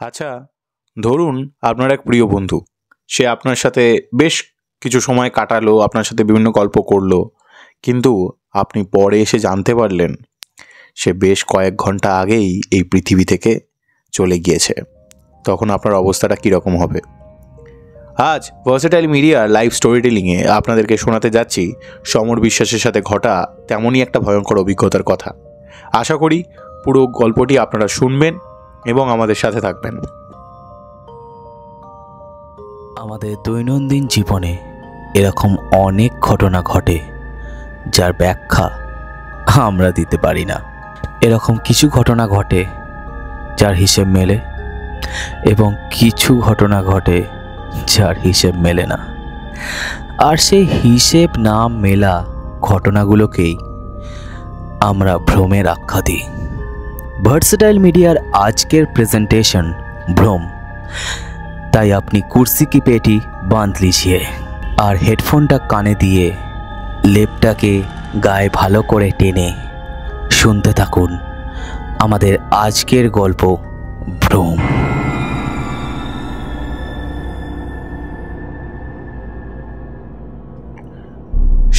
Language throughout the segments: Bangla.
আচ্ছা, ধরুন আপনার এক প্রিয় বন্ধু, সে আপনার সাথে বেশ কিছু সময় কাটালো, আপনার সাথে বিভিন্ন গল্প করলো, কিন্তু আপনি পরে এসে জানতে পারলেন সে বেশ কয়েক ঘন্টা আগেই এই পৃথিবী থেকে চলে গিয়েছে। তখন আপনার অবস্থাটা কীরকম হবে? আজ ভার্সেটাইল মিডিয়ার লাইভ স্টোরি টেলিংয়ে আপনাদেরকে শোনাতে যাচ্ছি সমর বিশ্বাসের সাথে ঘটা তেমনই একটা ভয়ঙ্কর অভিজ্ঞতার কথা। আশা করি পুরো গল্পটি আপনারা শুনবেন এবং আমাদের সাথে থাকবেন। আমাদের দৈনন্দিন জীবনে এরকম অনেক ঘটনা ঘটে যার ব্যাখ্যা আমরা দিতে পারি না। এরকম কিছু ঘটনা ঘটে যার হিসেব মেলে এবং কিছু ঘটনা ঘটে যার হিসেব মেলে না। আর সেই হিসেব না মেলা ঘটনাগুলোকেই আমরা ভ্রমের আখ্যা দিই। ভার্সেটাইল মিডিয়ার আজকের প্রেজেন্টেশন ভ্রম, তাই আপনি কুর্সি কি পেটি বাঁধ লিজিয়ে আর হেডফোনটা কানে দিয়ে লেপটাকে গায়ে ভালো করে টেনে শুনতে থাকুন আমাদের আজকের গল্প ভ্রম।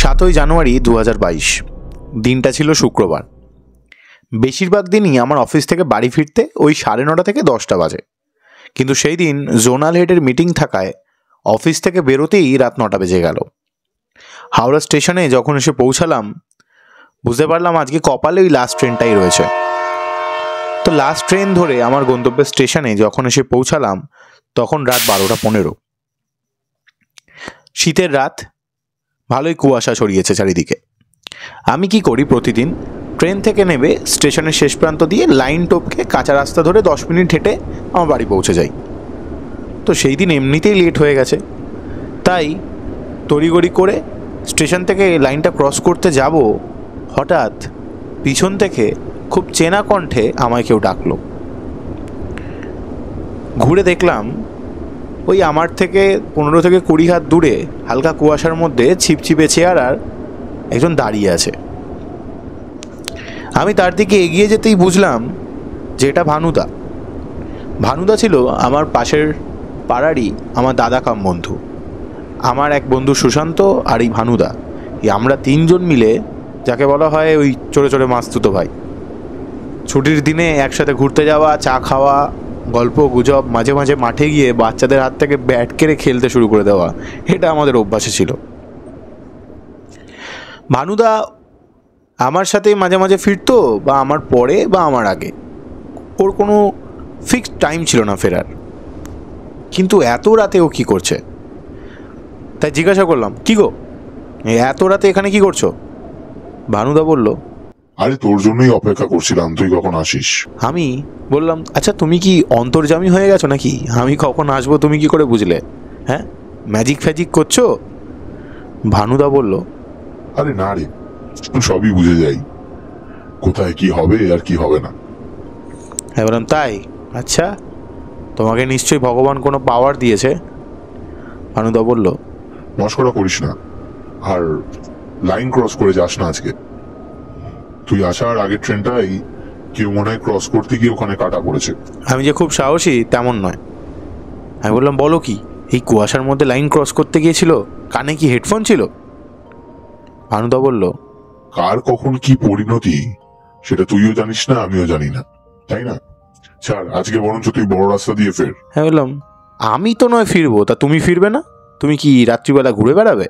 7ই জানুয়ারি 2022, দিনটা ছিল শুক্রবার। বেশিরভাগ দিনই আমার অফিস থেকে বাড়ি ফিরতে ওই 9:30 থেকে 10টা বাজে, কিন্তু সেই দিন জোনাল হেডের মিটিং থাকায় অফিস থেকে বেরোতেই রাত 9টা বেজে গেল। হাওড়া স্টেশনে যখন এসে পৌঁছালাম বুঝতে পারলাম আজকে কপালে ওই লাস্ট ট্রেনটাই রয়েছে। তো লাস্ট ট্রেন ধরে আমার গন্তব্যের স্টেশনে যখন এসে পৌঁছালাম তখন রাত 12:15। শীতের রাত, ভালোই কুয়াশা ছড়িয়েছে চারিদিকে। আমি কি করি, প্রতিদিন ট্রেন থেকে নেমে স্টেশনের শেষ প্রান্ত দিয়ে লাইন টপকে কাঁচা রাস্তা ধরে 10 মিনিট হেঁটে আমার বাড়ি পৌঁছে যাই। তো সেই দিন এমনিতেই লেট হয়ে গেছে, তাই তড়িঘড়ি করে স্টেশন থেকে লাইনটা ক্রস করতে যাব, হঠাৎ পিছন থেকে খুব চেনা কণ্ঠে আমায় কেউ ডাকলো। ঘুরে দেখলাম ওই আমার থেকে 15 থেকে 20 হাত দূরে হালকা কুয়াশার মধ্যে ছিপছিপে চেয়ার আর একজন দাঁড়িয়ে আছে। আমি তার দিকে এগিয়ে যেতেই বুঝলাম যে এটা ভানুদা। ভানুদা ছিল আমার পাশের পাড়ারই আমার দাদা কাম বন্ধু। আমার এক বন্ধু সুশান্ত আর এই ভানুদা, আমরা 3 জন মিলে যাকে বলা হয় ওই চোরে চোরে মাস্তুতো ভাই। ছুটির দিনে একসাথে ঘুরতে যাওয়া, চা খাওয়া, গল্প গুজব, মাঝে মাঝে মাঠে গিয়ে বাচ্চাদের হাত থেকে ব্যাট কেড়ে খেলতে শুরু করে দেওয়া, এটা আমাদের অভ্যাসে ছিল। ভানুদা আমার সাথে মাঝে মাঝে ফিরতো, বা আমার পরে বা আমার আগে, ওর কোনো ফিক্সড টাইম ছিল না ফেরার। কিন্তু এত রাতে ও কী করছে, তাই জিজ্ঞাসা করলাম, কি গো এত রাতে এখানে কি করছো? ভানুদা বলল, আরে তোর জন্যই অপেক্ষা করছিলাম, তুই কখন আসিস। আমি বললাম, আচ্ছা তুমি কি অন্তর্যামী হয়ে গেছো নাকি? আমি কখন আসবো তুমি কি করে বুঝলে? হ্যাঁ, ম্যাজিক ফ্যাজিক করছো? ভানুদা বলল, আরে না রে, সবই বুঝে যাই কোথায় কি হবে আর কি হবে না। হ্যাঁ বললাম, তাই? আচ্ছা, তোমাকে নিশ্চয়ই ভগবান কোনো পাওয়ার দিয়েছে। ভানুদা বলল, মস্করা করিস না, আর লাইন ক্রস করে যাস না আজকে। তুই আসার আগের ট্রেনটাই কেউ মনে হয় ক্রস করতে গিয়ে ওখানে কাটা পড়েছে। আমি যে খুব সাহসী তেমন নয়। আমি বললাম, বলো কি, এই কুয়াশার মধ্যে লাইন ক্রস করতে গিয়েছিল? কানে কি হেডফোন ছিল? ভানুদা বলল, কার কখন কি পরিণতি সেটা তুইও জানিস না, আমিও জানি না, তাই না? ছাড়, আজকে বরঞ্চ তুই বড় রাস্তা দিয়ে ফের। হ্যাঁ বললাম, আমি তো নয় ফিরবো, তা তুমি ফিরবে না? তুমি কি রাত্রিবেলা ঘুরে বেড়াবে?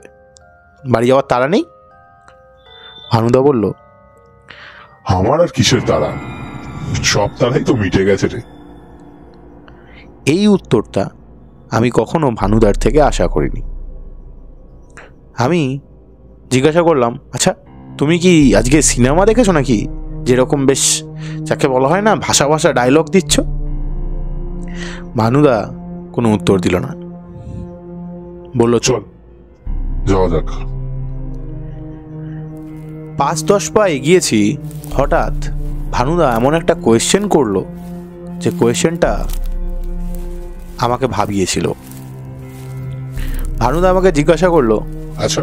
বাড়ি যাওয়ার তাড়া নেই? ভানুদা বলল, আমার আর কিসের তারা, সব তারাই তো মিটে গেছে রে। এই উত্তরটা আমি কখনো ভানুদার থেকে আশা করিনি। আমি জিজ্ঞাসা করলাম, আচ্ছা তুমি কি আজকে সিনেমা দেখেছো নাকি, যেরকম বেশ যাকে বলা হয় না ভাষা ভাষা ডায়লগ দিচ্ছ? ভানুদা কোনো উত্তর দিল না, বলল, চল যাওয়া যাক। 5-10 পা এগিয়েছি, হঠাৎ ভানুদা এমন একটা কোয়েশ্চেন করলো যে কোয়েশ্চেনটা আমাকে ভাবিয়েছিল। ভানুদা আমাকে জিজ্ঞাসা করলো, আচ্ছা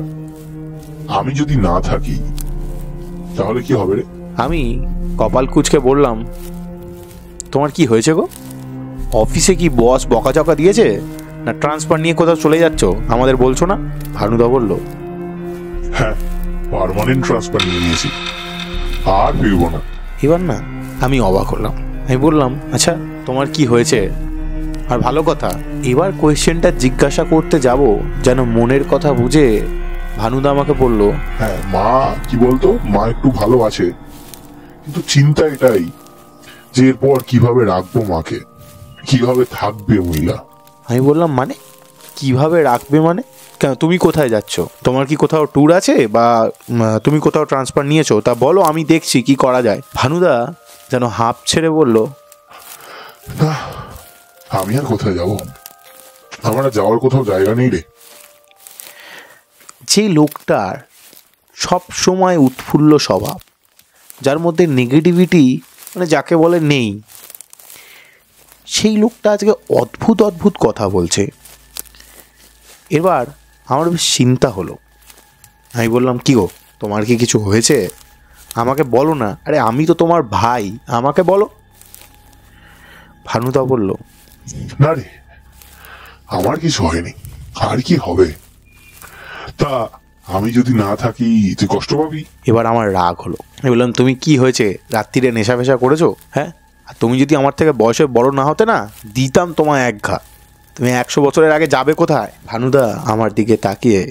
আমি যদি না থাকি তাহলে কি হবে রে? আমি কপাল কুঁচকে বললাম, তোমার কি হয়েছে গো? অফিসে কি বস বকাঝকা দিয়েছে, না ট্রান্সফার নিয়ে কোথাও চলে যাচ্ছ, আমাদের বলছো না? ভানুদা বলল, হ্যাঁ, পার্মানেন্ট ট্রান্সফার নিয়ে নিয়েছি, আর ফিরবো না। এবার না আমি অবাক হলাম। আমি বললাম, আচ্ছা তোমার কি হয়েছে? আর ভালো কথা, এবার কোয়েশ্চেনটা জিজ্ঞাসা করতে যাব যেন মনের কথা বুঝে ভানুদা আমাকে বলল, হ্যাঁ, মা কি বলতো, মা একটু ভালো আছে, কিন্তু চিন্তা এটাই যে এরপর কিভাবে রাখবো মাকে, কিভাবে থাকবে মহিলা। আমি বললাম, মানে কিভাবে রাখবে মানে? কেন, তুমি কোথায় যাচ্ছ? তোমার কি কোথাও ট্যুর আছে, বা তুমি কোথাও ট্রান্সফার নিয়েছো? তা বলো, আমি দেখছি কি করা যায়। ভানুদা যেন হাঁপ ছেড়ে বলল, না, আমি আর কোথায় যাব, আমার আর যাওয়ার কোথাও জায়গা নেই রে। যে লোকটার সব সময় উৎফুল্ল স্বভাব, যার মধ্যে নেগেটিভিটি মানে যাকে বলে নেই, সেই লোকটা আজকে অদ্ভুত অদ্ভুত কথা বলছে। এবার আমার বেশ চিন্তা হলো। আমি বললাম, কি গো, তোমার কি কিছু হয়েছে? আমাকে বলো না। আরে আমি তো তোমার ভাই, আমাকে বলো। ভানুদা বলল, না রে, আমার কিছু হয়নি, আর কি হবে? তা আমি যদি না থাকি তুই কষ্ট পাবি। এবার আমার রাগ হলো। আমি বললাম, তুমি কি হয়েছে, রাত্রিরে নেশা ফেশা করেছো? হ্যাঁ, আর তুমি যদি আমার থেকে বয়সে বড় না হতে না, দিতাম তোমায় এক ঘা। তুমি 100 বছরের আগে যাবে কোথায়? ভানুদা আমার দিকে তাকিয়ে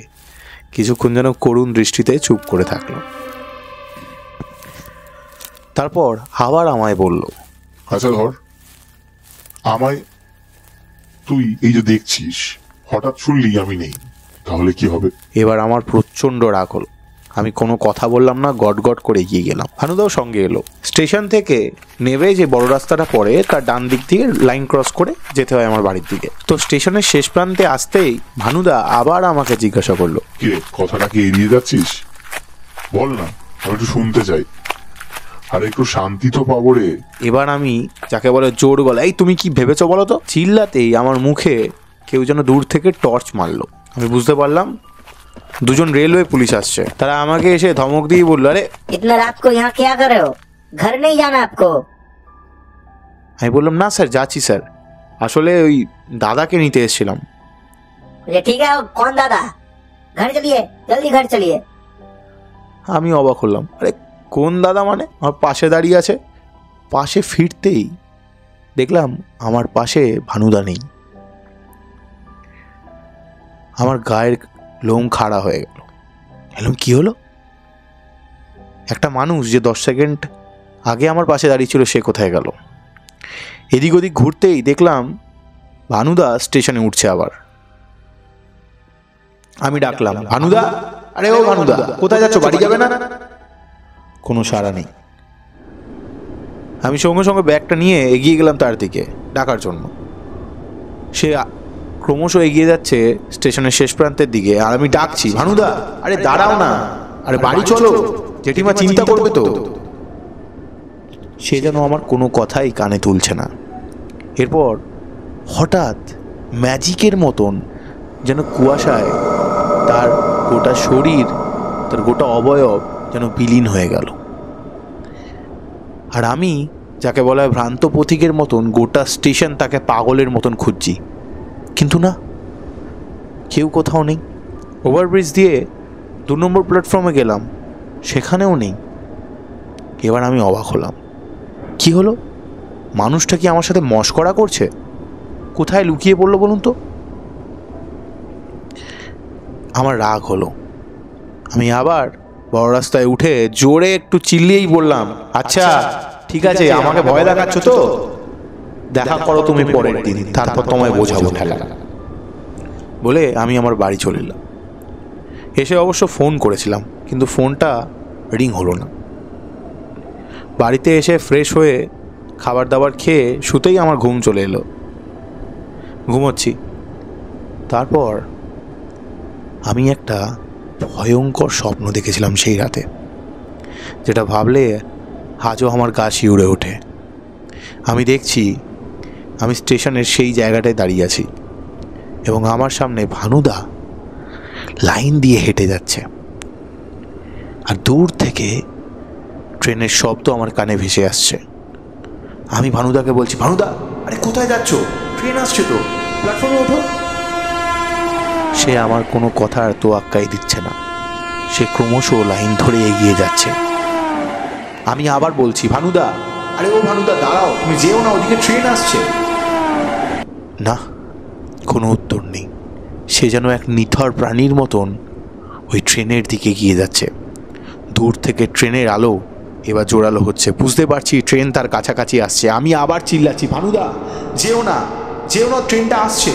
কিছুক্ষণ যেন করুণ দৃষ্টিতে চুপ করে থাকলো। তারপর আবার আমায় বলল, আচ্ছা ধর, আমায় তুই এই যে দেখছিস, হঠাৎ শুনলি আমি নেই, তাহলে কি হবে? এবার আমার প্রচণ্ড রাগ হলো। আমি কোনো কথা বললাম না, গট গট করে এগিয়ে গেলাম। ভানুদাও সঙ্গে এলো। স্টেশন থেকে নেমে যে বড় রাস্তাটা পড়ে তার ডান দিক থেকে লাইন ক্রস করে যেতে হয় আমার বাড়ির দিকে। তো স্টেশনের শেষ প্রান্তে আসতেই ভানুদা আবার আমাকে জিজ্ঞাসা করলো, কে, কথাটা কি এড়িয়ে যাচ্ছিস? বল না, আমি একটু শুনতে চাই, আর একটু শান্তি তো পাবো রে। এবার আমি যাকে বলে জোর গলা, এই তুমি কি ভেবেছো বলো তো? চিল্লাতেই আমার মুখে কেউ যেন দূর থেকে টর্চ মারলো। আমি বুঝতে পারলাম দুজন রেলওয়ে পুলিশ আসছে। তারা আমাকে এসে ধমক দিয়ে বললো, আরে इतना रात को यहाँ क्या कर रहे हो? घर नहीं जाना आपको? আমি বললাম, না স্যার, যাচ্ছি স্যার, আসলে ওই দাদাকে নিতে এসেছিলাম। ये ठीक है, कौन दादा? घर चलिए, जल्दी घर चलिए। আমি অবাক হলাম, আরে কোন দাদা মানে? আমার পাশে দাঁড়িয়ে আছে। পাশে ফিরতেই দেখলাম আমার পাশে ভানুদা নেই। আমার গায়ের লোম খাড়া হয়ে গেল। এলাম, কি হলো? একটা মানুষ যে 10 সেকেন্ড আগে আমার পাশে দাঁড়িয়ে ছিল, সে কোথায় গেল? এদিক ওদিক ঘুরতেই দেখলাম ভানুদা স্টেশনে উঠছে আবার। আমি ডাকলাম, ভানুদা, আরে ও ভানুদা, কোথায় যাচ্ছ, বাড়ি যাবে না? কোনো সাড়া নেই। আমি সঙ্গে সঙ্গে ব্যাগটা নিয়ে এগিয়ে গেলাম তার দিকে ডাকার জন্য। সে ক্রমশ এগিয়ে যাচ্ছে স্টেশনের শেষ প্রান্তের দিকে, আর আমি ডাকছি, ভানুদা, আরে দাঁড়াও না, আরে বাড়ি চলো, জেঠিমা চিন্তা করবে তো। সে যেন আমার কোনো কথাই কানে তুলছে না। এরপর হঠাৎ ম্যাজিকের মতন যেন কুয়াশায় তার গোটা শরীর, তার গোটা অবয়ব যেন বিলীন হয়ে গেল। আর আমি যাকে বলা হয় ভ্রান্ত পথিকের মতন গোটা স্টেশন তাকে পাগলের মতন খুঁজছি, কিন্তু না, কেউ কোথাও নেই। ওভারব্রিজ দিয়ে 2 নম্বর প্ল্যাটফর্মে গেলাম, সেখানেও নেই। এবার আমি অবাক হলাম, কি হলো? মানুষটা কি আমার সাথে মশকরা করছে? কোথায় লুকিয়ে পড়লো বলুন তো? আমার রাগ হলো। আমি আবার বড় রাস্তায় উঠে জোরে একটু চিল্লিয়েই বললাম, আচ্ছা ঠিক আছে, আমাকে ভয় দেখাচ্ছ তো? দেখা করো তুমি পরের দিন, তারপর তোমায় বোঝাবো ঠেলা। বলে আমি আমার বাড়ি চলে এলাম। এসে অবশ্য ফোন করেছিলাম, কিন্তু ফোনটা রিং হলো না। বাড়িতে এসে ফ্রেশ হয়ে খাবার দাবার খেয়ে শুতেই আমার ঘুম চলে এলো। ঘুমোচ্ছি। তারপর আমি একটা ভয়ঙ্কর স্বপ্ন দেখেছিলাম সেই রাতে, যেটা ভাবলে আজও আমার গা শিউরে ওঠে। আমি দেখছি আমি স্টেশনের সেই জায়গাটায় দাঁড়িয়ে আছি এবং আমার সামনে ভানুদা লাইন দিয়ে হেঁটে যাচ্ছে, আর দূর থেকে ট্রেনের শব্দ আমার কানে ভেসে আসছে। আমি ভানুদাকে বলছি, ভানুদা, আরে কোথায় যাচ্ছ? ট্রেন আসছে তো, প্ল্যাটফর্মে ওঠো। সে আমার কোনো কথার তোয়াক্কাই দিচ্ছে না, সে ক্রমশ লাইন ধরে এগিয়ে যাচ্ছে। আমি আবার বলছি, ভানুদা, আরে ও ভানুদা দাঁড়াও, তুমি যেও না, ওদিকে ট্রেন আসছে। না, কোনো উত্তর নেই। সে যেন এক নিথর প্রাণীর মতন ওই ট্রেনের দিকে এগিয়ে যাচ্ছে। দূর থেকে ট্রেনের আলো এবার জোরালো হচ্ছে, বুঝতে পারছি ট্রেন তার কাছাকাছি আসছে। আমি আবার চিল্লাচ্ছি, ভানুদা যেও না, যেও না, ট্রেনটা আসছে।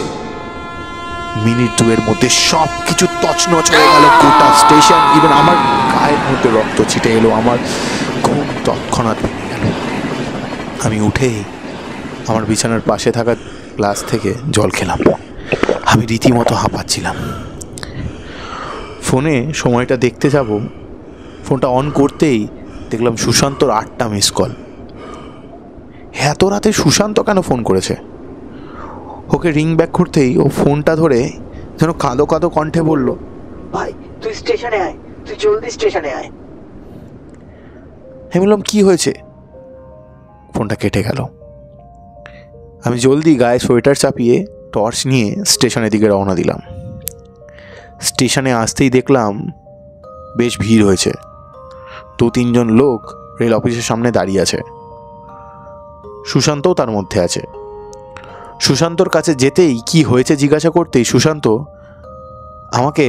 মিনিট দুয়ের মধ্যে সব কিছু তছনছ হয়ে গেল, গোটা স্টেশন, ইভেন আমার গায়ের মধ্যে রক্ত ছিটে এলো, আমার ঘুম তৎক্ষণাৎ ভেঙে গেল। আমি উঠেই আমার বিছানার পাশে থাকা গ্লাস থেকে জল খেলাম। আমি রীতিমতো হাঁপাচ্ছিলাম। ফোনে সময়টা দেখতে যাব, ফোনটা অন করতেই দেখলাম সুশান্তর 8টা মিস কল। এত রাতে সুশান্ত কেন ফোন করেছে? ওকে রিং ব্যাক করতেই ও ফোনটা ধরে যেন কাঁদো কাঁদো কণ্ঠে বলল, ভাই তুই স্টেশনে আয়, তুই জলদি স্টেশনে আয়। আমি বললাম কি হয়েছে? ফোনটা কেটে গেল। আমি জলদি গায়ে সোয়েটার চাপিয়ে টর্চ নিয়ে স্টেশনের দিকে রওনা দিলাম। স্টেশনে আসতেই দেখলাম বেশ ভিড় হয়েছে। 2-3 জন লোক রেল অফিসের সামনে দাঁড়িয়ে আছে, সুশান্তও তার মধ্যে আছে। সুশান্তর কাছে যেতেই কি হয়েছে জিজ্ঞাসা করতেই সুশান্ত আমাকে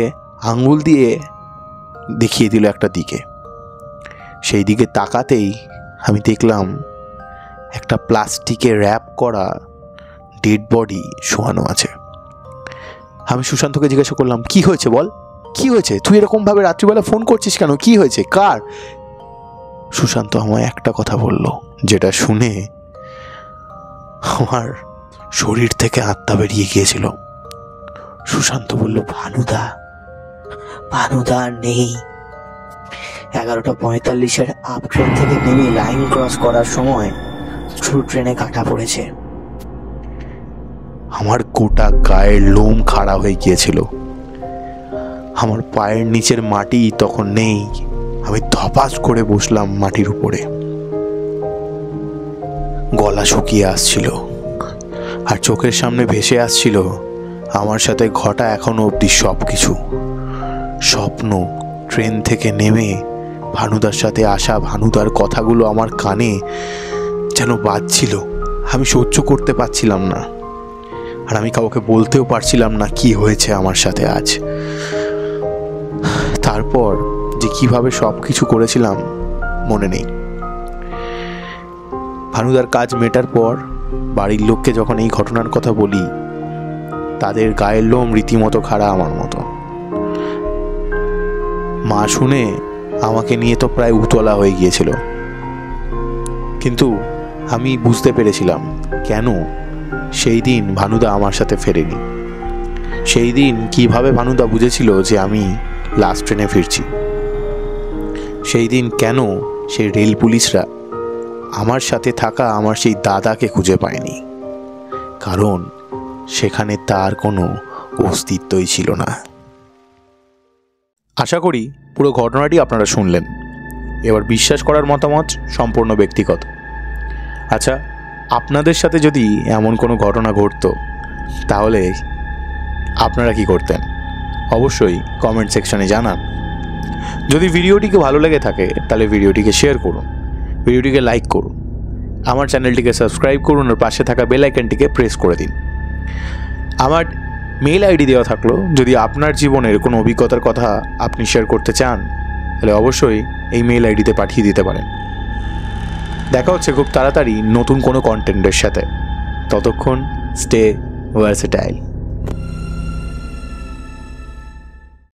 আঙ্গুল দিয়ে দেখিয়ে দিল একটা দিকে। সেই দিকে তাকাতেই আমি দেখলাম একটা প্লাস্টিকে র্যাপ করা ডেড বডি শোয়ানো আছে। আমি সুশান্তকে জিজ্ঞাসা করলাম, কি হয়েছে বল, কি হয়েছে? তুই এরকমভাবে রাত্রিবেলা ফোন করছিস কেন? কি হয়েছে, কার? সুশান্ত আমায় একটা কথা বলল, যেটা শুনে আমার শরীর থেকে আত্মা বেরিয়ে গিয়েছিল। সুশান্ত বলল, ভানুদা, ভানুদা নেই। 11:45 আপ ট্রেন থেকে নেমে লাইন ক্রস করার সময় থ্রু ট্রেনে কাটা পড়েছে। আমার গোটা গায়ের লোম খাড়া হয়ে গিয়েছিল। আমার পায়ের নিচের মাটি তখন নেই। আমি ধপাস করে বসলাম মাটির উপরে। গলা শুকিয়ে আসছিল আর চোখের সামনে ভেসে আসছিল আমার সাথে ঘটা এখনো অবধি সব কিছু। স্বপ্ন, ট্রেন থেকে নেমে ভানুদার সাথে আসা ভানুদার কথাগুলো আমার কানে যেন বাজছিল। আমি সহ্য করতে পারছিলাম না, আর আমি কাউকে বলতেও পারছিলাম না কি হয়েছে আমার সাথে আজ। তারপর যে কিভাবে সব কিছু করেছিলাম মনে নেই। ভানুদার কাজ মেটার পর বাড়ির লোককে যখন এই ঘটনার কথা বলি, তাদের গায়ের লোম রীতিমতো খাড়া আমার মতো। মা শুনে আমাকে নিয়ে তো প্রায় উতলা হয়ে গিয়েছিল, কিন্তু আমি বুঝতে পেরেছিলাম কেন সেই দিন ভানুদা আমার সাথে ফেরেনি। সেই দিন কিভাবে ভানুদা বুঝেছিল যে আমি লাস্ট ট্রেনে ফিরছি। সেই দিন কেন সেই রেল পুলিশরা আমার সাথে থাকা আমার সেই দাদাকে খুঁজে পায়নি, কারণ সেখানে তার কোনো অস্তিত্বই ছিল না। আশা করি পুরো ঘটনাটি আপনারা শুনলেন। এবার বিশ্বাস করার মতামত সম্পূর্ণ ব্যক্তিগত। আচ্ছা, আপনাদের সাথে যদি এমন কোনো ঘটনা ঘটতো তাহলে আপনারা কি করতেন? অবশ্যই কমেন্ট সেকশনে জানান। যদি ভিডিওটিকে ভালো লেগে থাকে তাহলে ভিডিওটিকে শেয়ার করুন, ভিডিওটিকে লাইক করুন, আমার চ্যানেলটিকে সাবস্ক্রাইব করুন আর পাশে থাকা বেল আইকনটিকে প্রেস করে দিন। আমার মেল আইডি দেওয়া থাকলো, যদি আপনার জীবনের কোনো অভিজ্ঞতার কথা আপনি শেয়ার করতে চান তাহলে অবশ্যই এই মেল আইডিতে পাঠিয়ে দিতে পারেন। দেখা হচ্ছে খুব তাড়াতাড়ি নতুন কোনো কন্টেন্টের সাথে। ততক্ষণ স্টে ভার্সেটাইল।